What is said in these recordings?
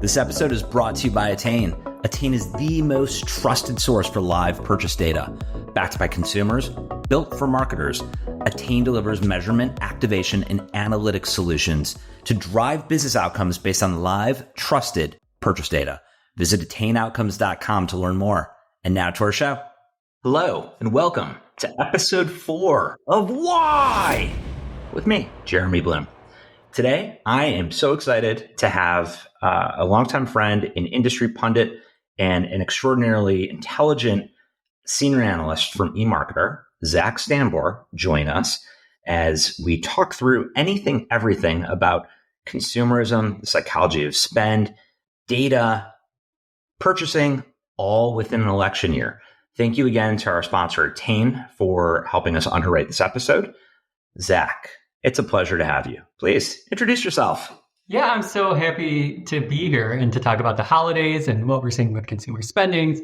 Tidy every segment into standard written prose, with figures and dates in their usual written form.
This episode is brought to you by Attain. Attain is the most trusted source for live purchase data. Backed by consumers, built for marketers, Attain delivers measurement, activation, and analytics solutions to drive business outcomes based on live, trusted purchase data. Visit attainoutcomes.com to learn more. And now to our show. Hello, and welcome to episode 4 of Why with me, Jeremy Bloom. Today, I am so excited to have a longtime friend, an industry pundit, and an extraordinarily intelligent senior analyst from EMARKETER, Zach Stambor, join us as we talk through anything, everything about consumerism, the psychology of spend, data, purchasing, all within an election year. Thank you again to our sponsor, Attain, for helping us underwrite this episode. Zach, it's a pleasure to have you. Please introduce yourself. Yeah, I'm so happy to be here and to talk about the holidays and what we're seeing with consumer spendings.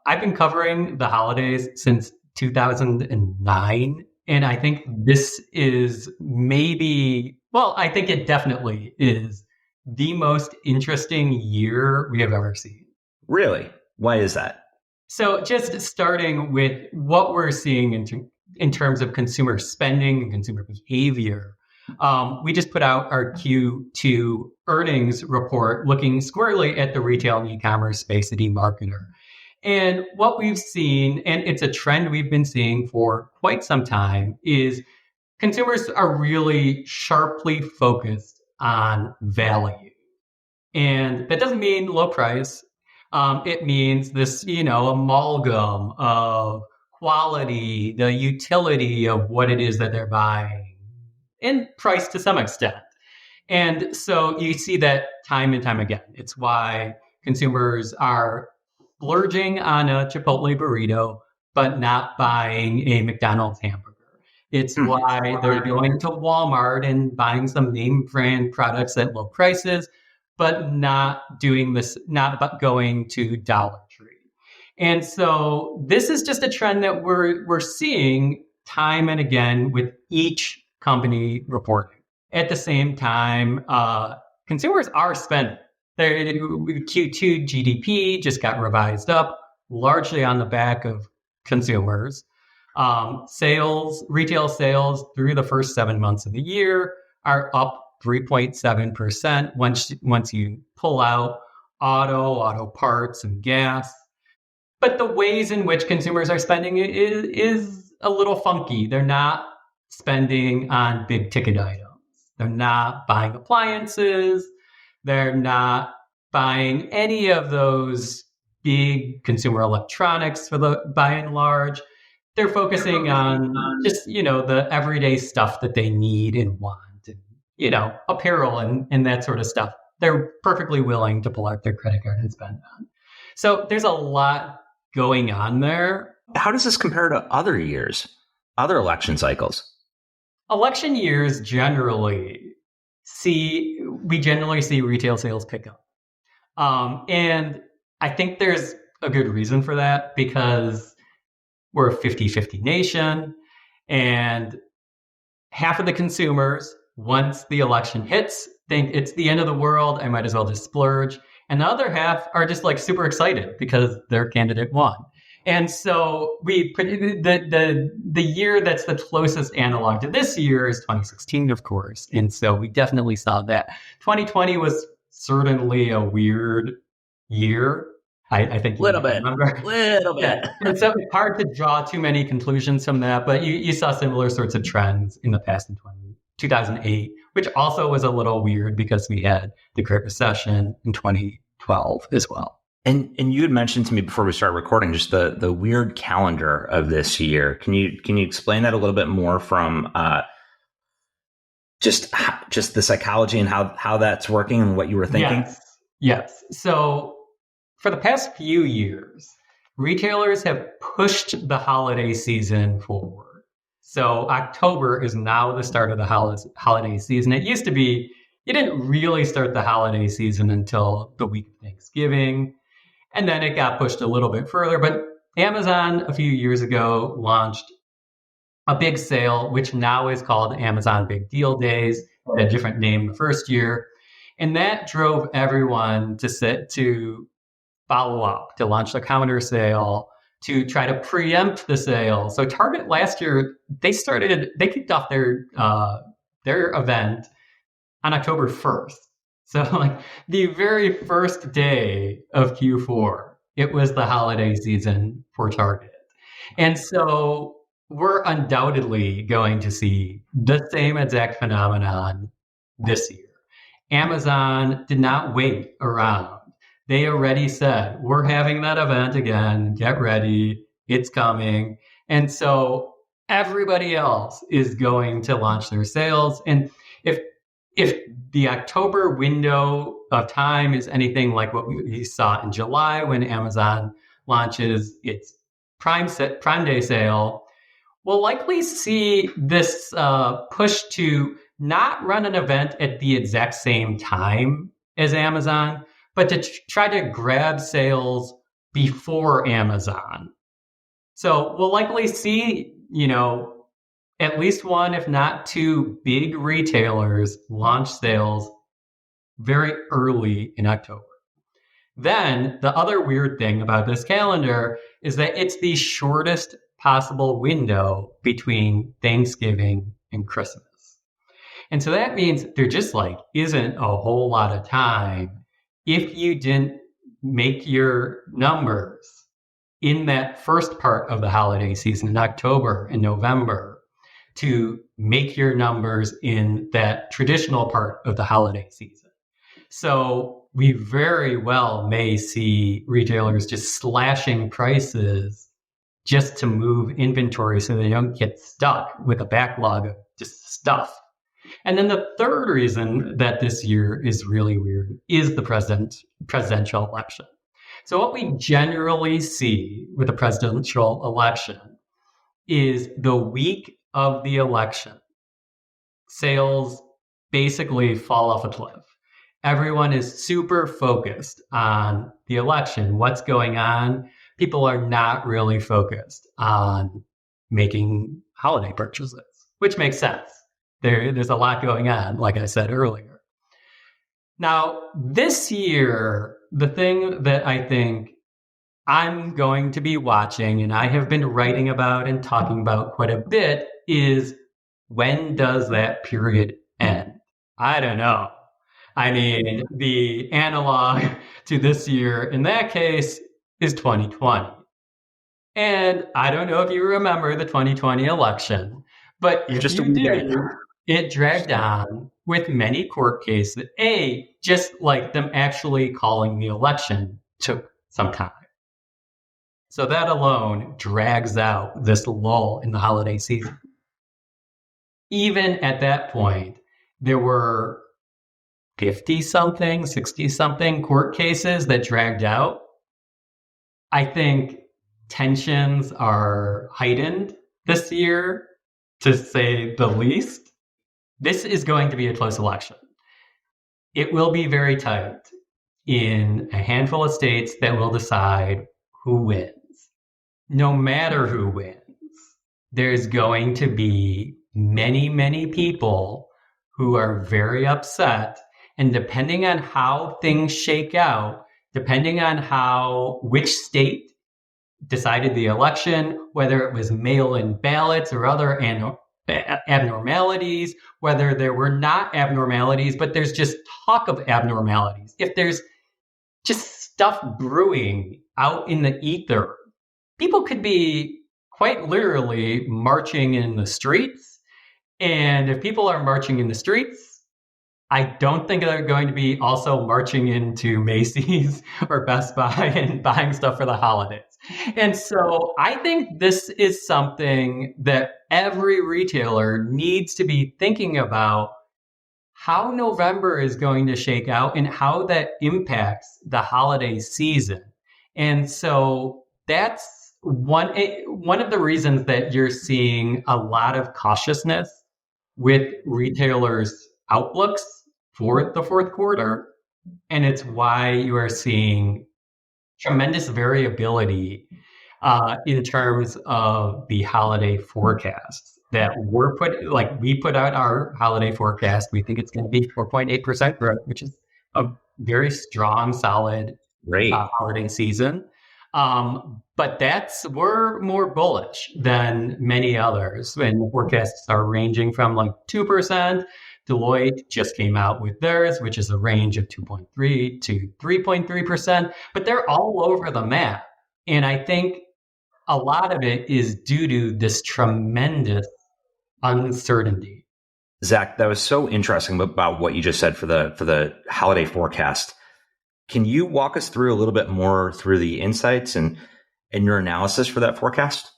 I've been covering the holidays since 2009, and I think this is I think it definitely is the most interesting year we have ever seen. Really? Why is that? So just starting with what we're seeing in terms of consumer spending and consumer behavior, we just put out our Q2 earnings report looking squarely at the retail and e-commerce space at eMarketer. And what we've seen, and it's a trend we've been seeing for quite some time, is consumers are really sharply focused on value. And that doesn't mean low price. It means this, amalgam of quality, the utility of what it is that they're buying, and price to some extent. And so you see that time and time again. It's why consumers are splurging on a Chipotle burrito, but not buying a McDonald's hamburger. It's why they're going to Walmart and buying some name brand products at low prices, but not going to Dollar Tree. And so this is just a trend that we're seeing time and again with each company reporting. At the same time, consumers are spending. Their Q2 GDP just got revised up, largely on the back of consumers. Retail sales through the first 7 months of the year are up 3.7% once you pull out auto parts, and gas. But the ways in which consumers are spending is a little funky. They're not spending on big ticket items. They're not buying appliances. They're not buying any of those big consumer electronics by and large. They're focusing on just, the everyday stuff that they need and want, and, apparel and that sort of stuff. They're perfectly willing to pull out their credit card and spend on. So there's a lot going on there. How does this compare to other years, other election cycles? Election years generally see retail sales pick up. And I think there's a good reason for that, because we're a 50-50 nation, and half of the consumers, once the election hits, think it's the end of the world, I might as well just splurge. And the other half are just super excited because their candidate won. And so the year that's the closest analog to this year is 2016, of course. And so we definitely saw that. 2020 was certainly a weird year. I think little bit. Yeah. And so it's hard to draw too many conclusions from that, but you saw similar sorts of trends in the past in 2008, which also was a little weird because we had the Great Recession in 2012 as well. And you had mentioned to me before we started recording just the weird calendar of this year. Can you explain that a little bit more from just the psychology and how that's working and what you were thinking? Yes. So for the past few years, retailers have pushed the holiday season forward. So October is now the start of the holiday season. It used to be you didn't really start the holiday season until the week of Thanksgiving. And then it got pushed a little bit further. But Amazon a few years ago launched a big sale, which now is called Amazon Big Deal Days, a different name the first year. And that drove everyone to follow up, to launch the counter sale, to try to preempt the sale. So Target last year, they kicked off their event on October 1st. So like the very first day of Q4, it was the holiday season for Target. And so we're undoubtedly going to see the same exact phenomenon this year. Amazon did not wait around. They already said, we're having that event again. Get ready. It's coming. And so everybody else is going to launch their sales. And if the October window of time is anything like what we saw in July when Amazon launches its Prime Day sale, we'll likely see this push to not run an event at the exact same time as Amazon, but to try to grab sales before Amazon. So we'll likely see, at least one, if not two, big retailers launch sales very early in October. Then the other weird thing about this calendar is that it's the shortest possible window between Thanksgiving and Christmas. And so that means there just isn't a whole lot of time if you didn't make your numbers in that first part of the holiday season in October and November to make your numbers in that traditional part of the holiday season. So we very well may see retailers just slashing prices just to move inventory so they don't get stuck with a backlog of just stuff. And then the third reason that this year is really weird is the presidential election. So what we generally see with a presidential election is the week of the election, sales basically fall off a cliff. Everyone is super focused on the election, what's going on. People are not really focused on making holiday purchases, which makes sense. There's a lot going on, like I said earlier. Now, this year, the thing that I think I'm going to be watching, and I have been writing about and talking about quite a bit, is when does that period end? I don't know. I mean, the analog to this year in that case is 2020. And I don't know if you remember the 2020 election, but if you do, it dragged on with many court cases. Just like them actually calling the election took some time. So that alone drags out this lull in the holiday season. Even at that point, there were 50-something, 60-something court cases that dragged out. I think tensions are heightened this year, to say the least. This is going to be a close election. It will be very tight in a handful of states that will decide who wins. No matter who wins, there's going to be many, many people who are very upset. And depending on how things shake out, depending on which state decided the election, whether it was mail-in ballots or other abnormalities, whether there were not abnormalities, but there's just talk of abnormalities. If there's just stuff brewing out in the ether, people could be quite literally marching in the streets. And if people are marching in the streets, I don't think they're going to be also marching into Macy's or Best Buy and buying stuff for the holidays. And so I think this is something that every retailer needs to be thinking about, how November is going to shake out and how that impacts the holiday season. And so that's one of the reasons that you're seeing a lot of cautiousness with retailers' outlooks for the fourth quarter. And it's why you are seeing tremendous variability in terms of the holiday forecasts that we put out our holiday forecast. We think it's going to be 4.8% growth, which is a very strong, solid Great. holiday season. But we're more bullish than many others. And the forecasts are ranging from like 2%. Deloitte just came out with theirs, which is a range of 2.3 to 3.3%, but they're all over the map. And I think a lot of it is due to this tremendous uncertainty. Zach, that was so interesting about what you just said for the holiday forecast. Can you walk us through a little bit more through the insights and your analysis for that forecast?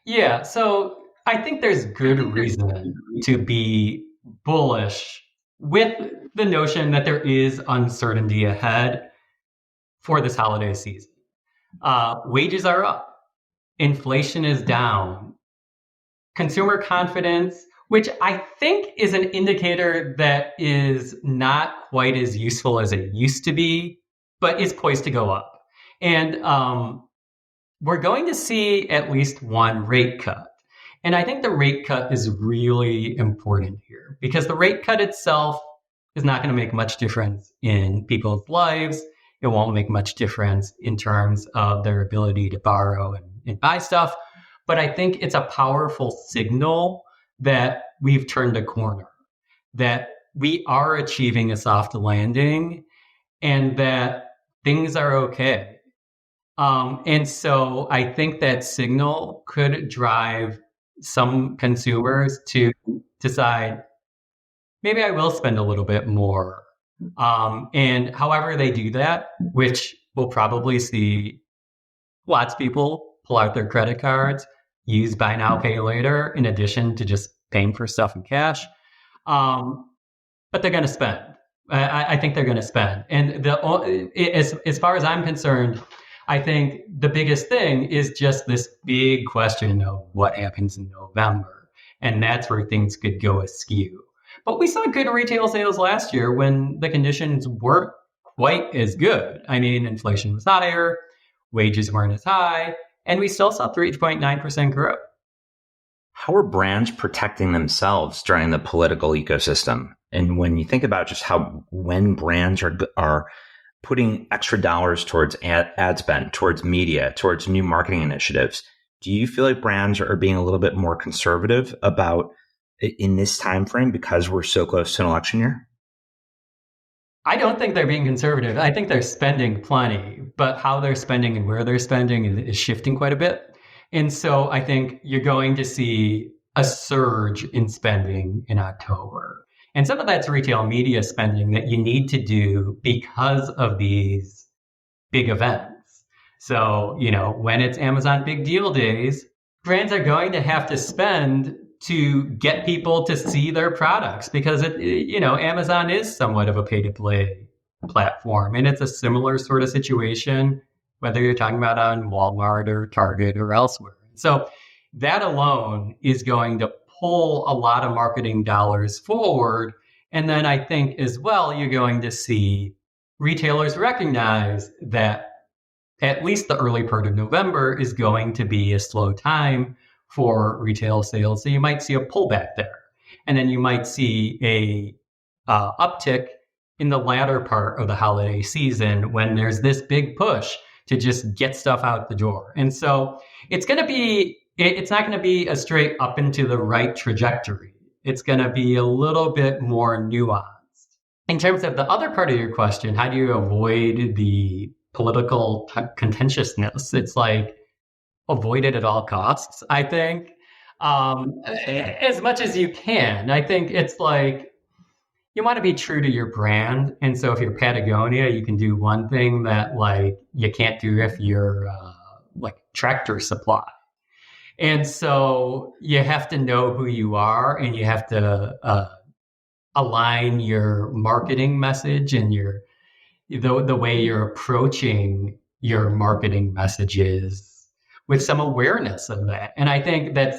Yeah, so I think there's good reason to be bullish with the notion that there is uncertainty ahead for this holiday season. Wages are up, inflation is down, consumer confidence, which I think is an indicator that is not quite as useful as it used to be, but is poised to go up. And we're going to see at least one rate cut. And I think the rate cut is really important here because the rate cut itself is not going to make much difference in people's lives. It won't make much difference in terms of their ability to borrow and buy stuff. But I think it's a powerful signal that we've turned a corner, that we are achieving a soft landing and that things are okay. And so I think that signal could drive some consumers to decide, maybe I will spend a little bit more. And however they do that, which we'll probably see lots of people pull out their credit cards, use buy now, pay later, in addition to just paying for stuff in cash. But they're going to spend. I think they're going to spend. And as far as I'm concerned, I think the biggest thing is just this big question of what happens in November. And that's where things could go askew. But we saw good retail sales last year when the conditions weren't quite as good. I mean, inflation was higher, wages weren't as high, and we still saw 3.9% growth. How are brands protecting themselves during the political ecosystem? And when you think about just when brands are putting extra dollars towards ad spend, towards media, towards new marketing initiatives, do you feel like brands are being a little bit more conservative about in this time frame because we're so close to an election year? I don't think they're being conservative. I think they're spending plenty, but how they're spending and where they're spending is shifting quite a bit. And so I think you're going to see a surge in spending in October. And some of that's retail media spending that you need to do because of these big events. So, when it's Amazon Big Deal Days, brands are going to have to spend to get people to see their products because Amazon is somewhat of a pay-to-play platform. And it's a similar sort of situation, whether you're talking about on Walmart or Target or elsewhere. So that alone is going to pull a lot of marketing dollars forward. And then I think as well, you're going to see retailers recognize that at least the early part of November is going to be a slow time for retail sales. So you might see a pullback there. And then you might see a uptick in the latter part of the holiday season when there's this big push to just get stuff out the door. And so it's not going to be a straight up and to the right trajectory. It's going to be a little bit more nuanced. In terms of the other part of your question, how do you avoid the political contentiousness? It's like avoid it at all costs, I think, as much as you can. I think it's like you want to be true to your brand. And so if you're Patagonia, you can do one thing that like you can't do if you're like Tractor Supply. And so you have to know who you are and you have to align your marketing message and the way you're approaching your marketing messages with some awareness of that. And I think that's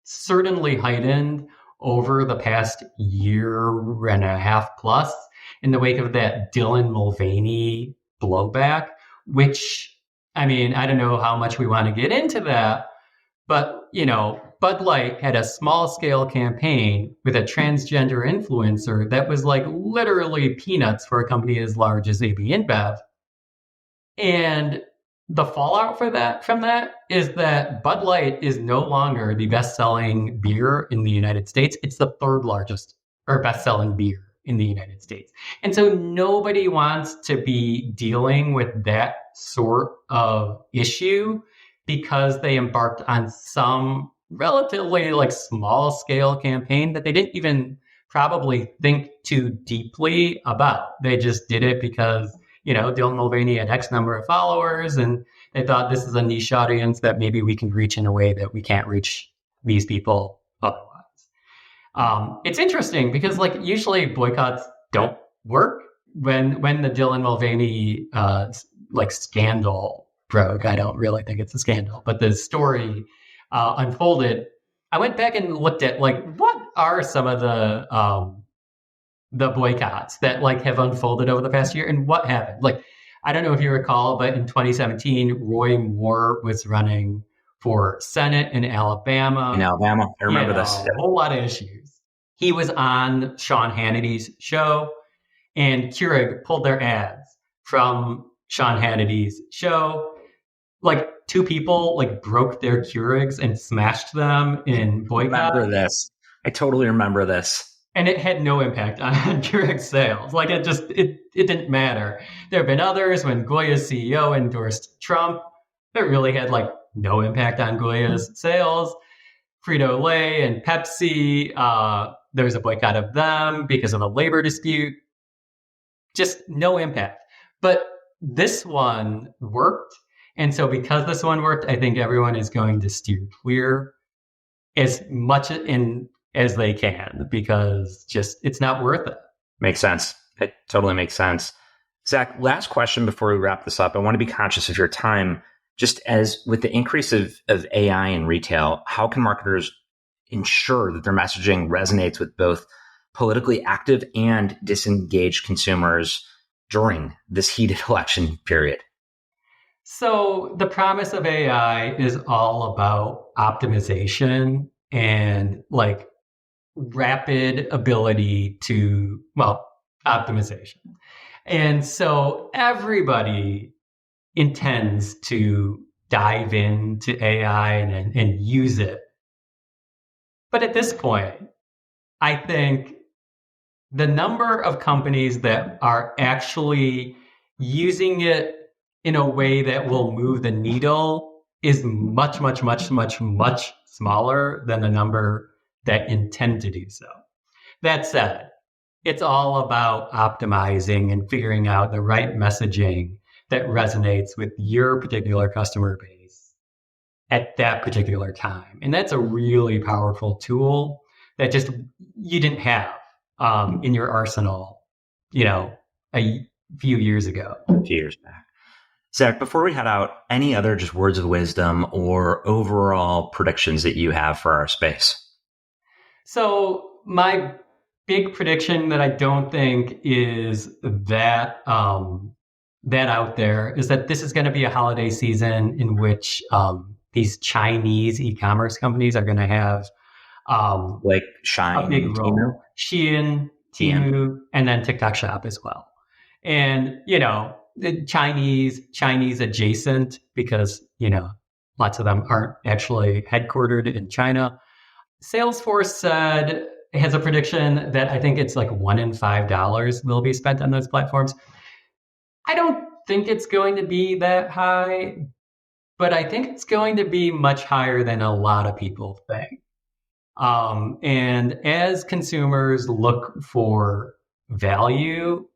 certainly heightened over the past year and a half plus in the wake of that Dylan Mulvaney blowback, which, I mean, I don't know how much we want to get into that, But, Bud Light had a small scale campaign with a transgender influencer that was like literally peanuts for a company as large as AB InBev. And the fallout from that is that Bud Light is no longer the best-selling beer in the United States. It's the third largest or best-selling beer in the United States. And so nobody wants to be dealing with that sort of issue because they embarked on some relatively like small scale campaign that they didn't even probably think too deeply about. They just did it because Dylan Mulvaney had X number of followers, and they thought this is a niche audience that maybe we can reach in a way that we can't reach these people otherwise. It's interesting because usually boycotts don't work. When the Dylan Mulvaney scandal broke, I don't really think it's a scandal, but the story unfolded. I went back and looked at what are some of the boycotts that have unfolded over the past year and what happened. I don't know if you recall, but in 2017, Roy Moore was running for Senate in Alabama. I remember this. A whole lot of issues. He was on Sean Hannity's show, and Keurig pulled their ads from Sean Hannity's show. Two people broke their Keurigs and smashed them in boycott. I totally remember this. And it had no impact on Keurig's sales. It didn't matter. There have been others when Goya's CEO endorsed Trump. It really had no impact on Goya's sales. Frito-Lay and Pepsi, there was a boycott of them because of a labor dispute. Just no impact. But this one worked. And so because this one worked, I think everyone is going to steer clear as much as they can, because it's not worth it. Makes sense. It totally makes sense. Zach, last question before we wrap this up. I want to be conscious of your time. Just as with the increase of AI in retail, how can marketers ensure that their messaging resonates with both politically active and disengaged consumers during this heated election period? So the promise of AI is all about optimization and rapid ability to, optimization. And so everybody intends to dive into AI and use it. But at this point, I think the number of companies that are actually using it in a way that will move the needle is much, much, much, much, much smaller than the number that intend to do so. That said, it's all about optimizing and figuring out the right messaging that resonates with your particular customer base at that particular time. And that's a really powerful tool that just you didn't have in your arsenal, a few years ago. A few years back. Zach, before we head out, any other just words of wisdom or overall predictions that you have for our space? So my big prediction that I don't think is that out there is that this is going to be a holiday season in which these Chinese e-commerce companies are going to have Shine, a big role. Shein, Temu, and then TikTok Shop as well. And the Chinese adjacent, because lots of them aren't actually headquartered in China. Salesforce has a prediction that I think it's $1 in $5 will be spent on those platforms. I don't think it's going to be that high, but I think it's going to be much higher than a lot of people think. And as consumers look for value,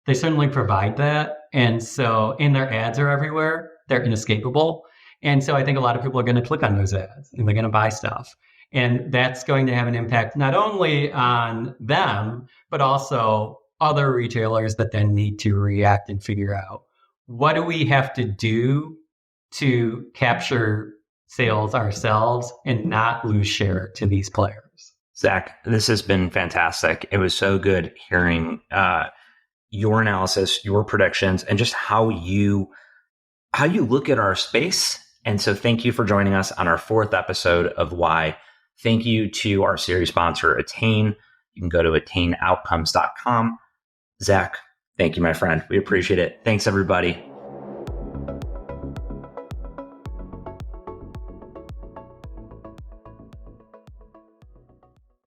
they certainly provide that. And their ads are everywhere. They're inescapable. And so I think a lot of people are going to click on those ads and they're going to buy stuff. And that's going to have an impact not only on them, but also other retailers that then need to react and figure out, what do we have to do to capture sales ourselves and not lose share to these players? Zach, this has been fantastic. It was so good hearing your analysis, your predictions, and just how you look at our space And so thank you for joining us on our 4th episode of Why. Thank you to our series sponsor, Attain. You can go to attainoutcomes.com. Zach, thank you, my friend. We appreciate it. Thanks, everybody.